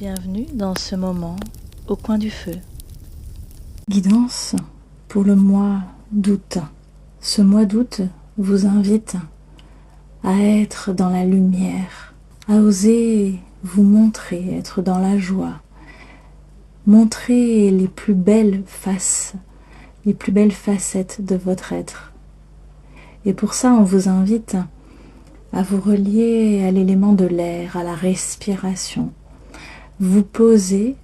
Bienvenue dans ce moment au coin du feu. Guidance pour le mois d'août. Ce mois d'août vous invite à être dans la lumière, à oser vous montrer, être dans la joie, montrer les plus belles faces, les plus belles facettes de votre être. Et pour ça, on vous invite à vous relier à l'élément de l'air, à la respiration. Vous posez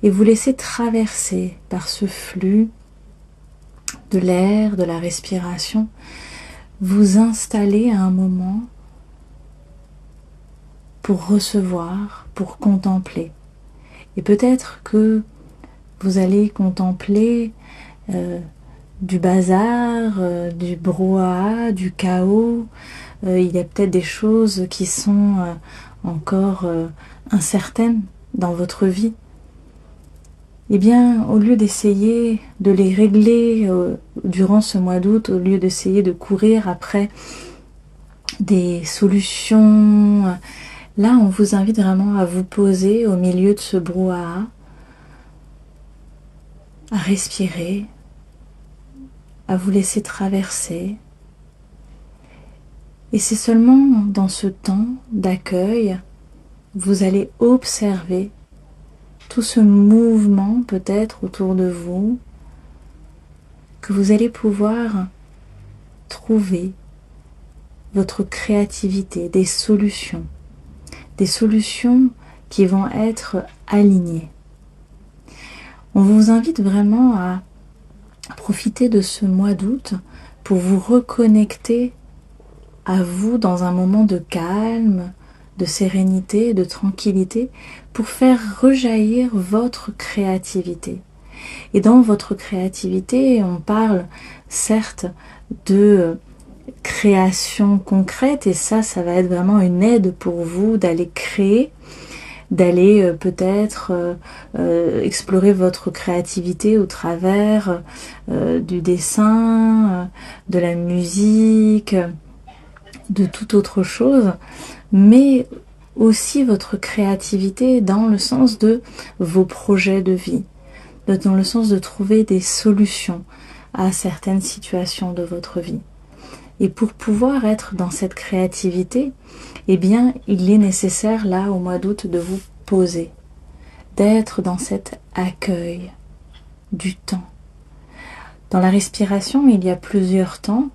et vous laissez traverser par ce flux de l'air, de la respiration, vous installer à un moment pour recevoir, pour contempler. Et peut-être que vous allez contempler du bazar, du brouhaha, du chaos. Il y a peut-être des choses qui sont encore incertaines dans votre vie. Eh bien, au lieu d'essayer de les régler durant ce mois d'août, au lieu d'essayer de courir après des solutions, là, on vous invite vraiment à vous poser au milieu de ce brouhaha, à respirer, à vous laisser traverser. Et c'est seulement dans ce temps d'accueil, vous allez observer tout ce mouvement peut-être autour de vous, que vous allez pouvoir trouver votre créativité, des solutions qui vont être alignées. On vous invite vraiment à profiter de ce mois d'août pour vous reconnecter à vous dans un moment de calme, de sérénité, de tranquillité, pour faire rejaillir votre créativité. Et dans votre créativité, on parle certes de création concrète, et ça va être vraiment une aide pour vous d'aller créer, d'aller peut-être explorer votre créativité au travers du dessin, de la musique, de toute autre chose, mais aussi votre créativité dans le sens de vos projets de vie, dans le sens de trouver des solutions à certaines situations de votre vie. Et pour pouvoir être dans cette créativité, eh bien, il est nécessaire, là, au mois d'août, de vous poser, d'être dans cet accueil du temps. Dans la respiration, il y a plusieurs temps.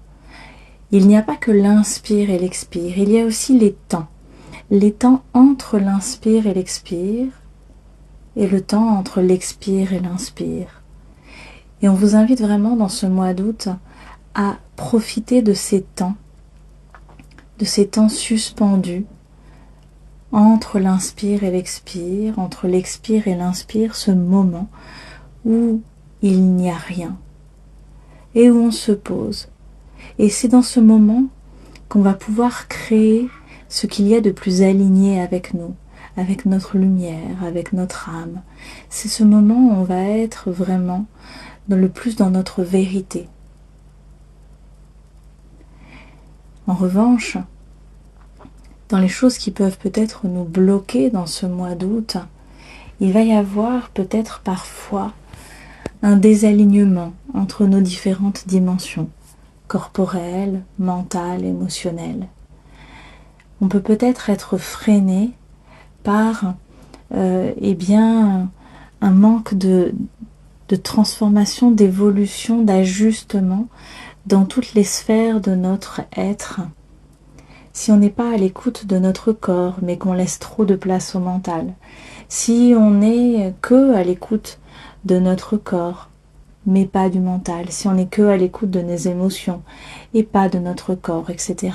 Il n'y a pas que l'inspire et l'expire, il y a aussi les temps entre l'inspire et l'expire, et le temps entre l'expire et l'inspire. Et on vous invite vraiment dans ce mois d'août à profiter de ces temps suspendus entre l'inspire et l'expire, entre l'expire et l'inspire, ce moment où il n'y a rien et où on se pose. Et c'est dans ce moment qu'on va pouvoir créer ce qu'il y a de plus aligné avec nous, avec notre lumière, avec notre âme. C'est ce moment où on va être vraiment le plus dans notre vérité. En revanche, dans les choses qui peuvent peut-être nous bloquer dans ce mois d'août, il va y avoir peut-être parfois un désalignement entre nos différentes dimensions, corporelles, mentales, émotionnelles. On peut peut-être être freiné par un manque de transformation, d'évolution, d'ajustement dans toutes les sphères de notre être. Si on n'est pas à l'écoute de notre corps, mais qu'on laisse trop de place au mental, si on n'est que à l'écoute de notre corps, mais pas du mental, si on n'est que à l'écoute de nos émotions et pas de notre corps, etc.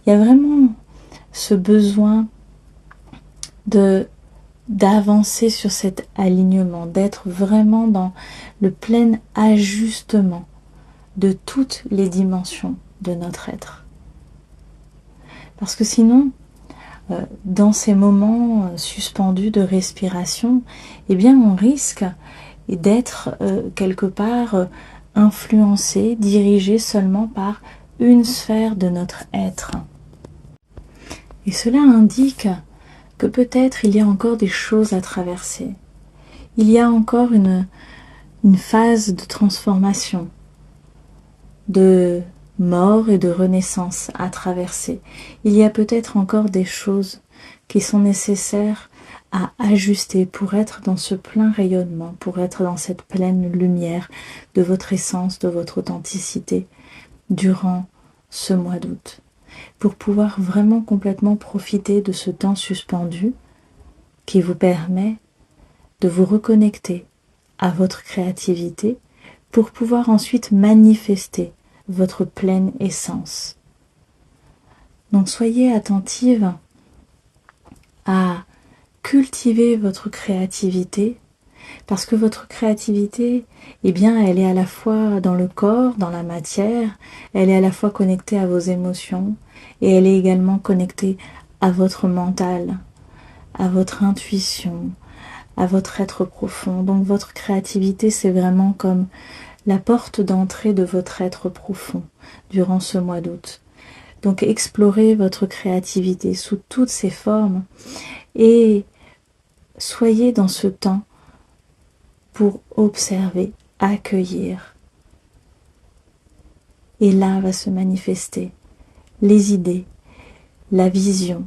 Il y a vraiment ce besoin d'avancer sur cet alignement, d'être vraiment dans le plein ajustement de toutes les dimensions de notre être. Parce que sinon, dans ces moments suspendus de respiration, eh bien on risque d'être quelque part influencé, dirigé seulement par une sphère de notre être. Et cela indique que peut-être il y a encore des choses à traverser. Il y a encore une phase de transformation, de mort et de renaissance à traverser. Il y a peut-être encore des choses qui sont nécessaires à ajuster pour être dans ce plein rayonnement, pour être dans cette pleine lumière de votre essence, de votre authenticité durant ce mois d'août, pour pouvoir vraiment complètement profiter de ce temps suspendu qui vous permet de vous reconnecter à votre créativité pour pouvoir ensuite manifester votre pleine essence. Donc soyez attentive à cultiver votre créativité, parce que votre créativité, eh bien, elle est à la fois dans le corps, dans la matière, elle est à la fois connectée à vos émotions, et elle est également connectée à votre mental, à votre intuition, à votre être profond. Donc votre créativité, c'est vraiment comme la porte d'entrée de votre être profond durant ce mois d'août. Donc explorez votre créativité sous toutes ses formes et soyez dans ce temps pour observer, accueillir. Et là va se manifester les idées, la vision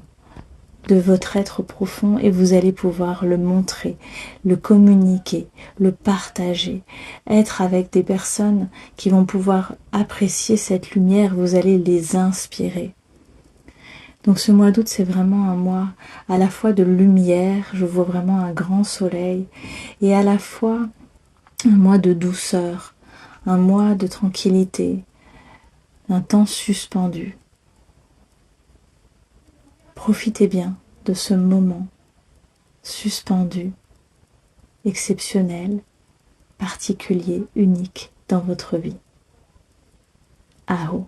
de votre être profond et vous allez pouvoir le montrer, le communiquer, le partager, être avec des personnes qui vont pouvoir apprécier cette lumière, vous allez les inspirer. Donc ce mois d'août, c'est vraiment un mois à la fois de lumière, je vois vraiment un grand soleil, et à la fois un mois de douceur, un mois de tranquillité, un temps suspendu. Profitez bien de ce moment suspendu, exceptionnel, particulier, unique dans votre vie. Aho.